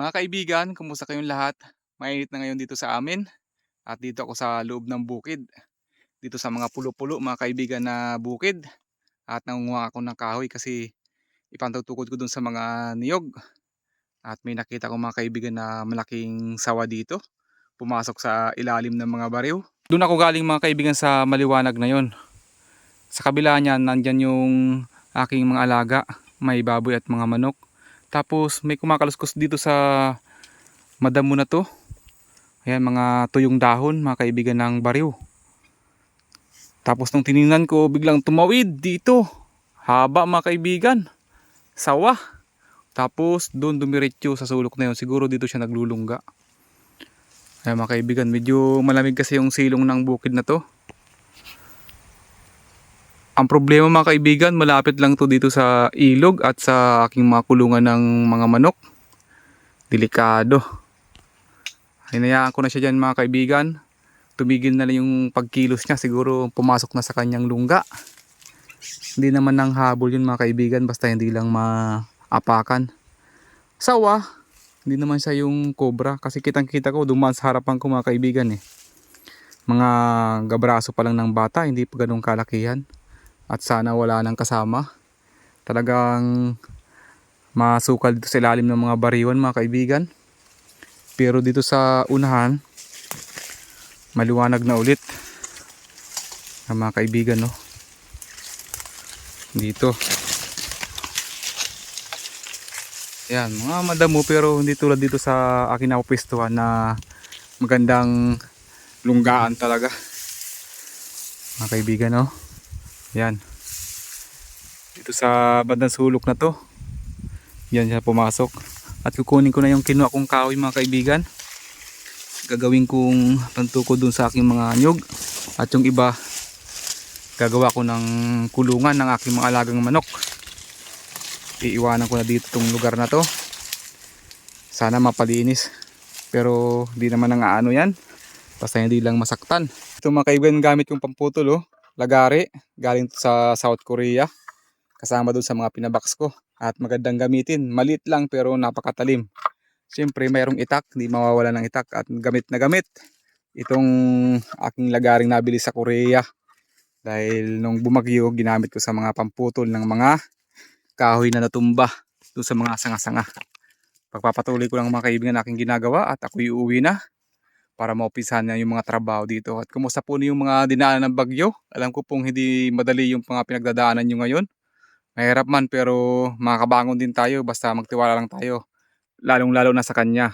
Mga kaibigan, kumusta kayong lahat? Mainit na ngayon dito sa amin at dito ako sa loob ng bukid. Dito sa mga pulo-pulo mga kaibigan na bukid at nangunguha ako ng kahoy kasi ipantutukod ko dun sa mga niyog. At may nakita ko mga kaibigan na malaking sawa dito. Pumasok sa ilalim ng mga bariw. Doon ako galing mga kaibigan sa maliwanag na yon. Sa kabila niyan, nandyan yung aking mga alaga. May baboy at mga manok. Tapos may kumakaluskos dito sa madamo na to. Ayan, mga tuyong dahon mga kaibigan ng bariw. Tapos nung tiningnan ko, biglang tumawid dito. Haba mga kaibigan. Sawa. Tapos doon dumiretso sa sulok na yun. Siguro dito siya naglulungga. Ayan mga kaibigan, medyo malamig kasi yung silong ng bukid na to. Ang problema mga kaibigan, malapit lang to dito sa ilog at sa aking mga kulungan ng mga manok. Delikado. Hinayaan ko na siya dyan mga kaibigan. Tumigil na lang yung pagkilos niya. Siguro pumasok na sa kanyang lungga. Hindi naman nang habol yun mga kaibigan. Basta hindi lang maapakan. Sawa. Hindi naman siya yung cobra. Kasi kitang kita ko dumaan sa harapan ko mga kaibigan eh. Mga gabraso pa lang ng bata. Hindi pa ganun kalakihan. At sana wala nang kasama. Talagang masukal dito sa ilalim ng mga bariwan mga kaibigan. Pero dito sa unahan, maliwanag na ulit. Mga kaibigan, no? Dito. Yan, mga madamo pero hindi tulad dito sa akin napupistuhan na magandang lunggaan talaga. Mga kaibigan, no? Yan. Dito sa bandang sulok na to. Yan siya pumasok. At kukunin ko na yung kinuha kong kahoy mga kaibigan. Gagawin kong pantukod dun sa aking mga nyug. At yung iba, gagawa ko ng kulungan ng aking mga alagang manok. Iiwanan ko na dito tong lugar na to. Sana mapalinis. Pero di naman nangaano yan. Basta hindi lang masaktan. Ito mga kaibigan, gamit yung pamputol oh. Lagari. Galing sa South Korea. Kasama dun sa mga pinabox ko. At magandang gamitin. Maliit lang pero napakatalim. Siyempre mayroong itak. Hindi mawawala ng itak. At gamit na gamit itong aking lagaring nabili sa Korea. Dahil nung bumagyo, ginamit ko sa mga pamputol ng mga kahoy na natumba doon sa mga sanga-sanga. Pagpapatuloy ko lang mga kaibigan aking ginagawa at ako uuwi na para maumpisahan na yung mga trabaho dito. At kumusta po yung mga dinaanan ng bagyo? Alam ko pong hindi madali yung mga pinagdadaanan nyo ngayon. Mahirap man pero makakabangon din tayo basta magtiwala lang tayo. Lalong lalo na sa kanya.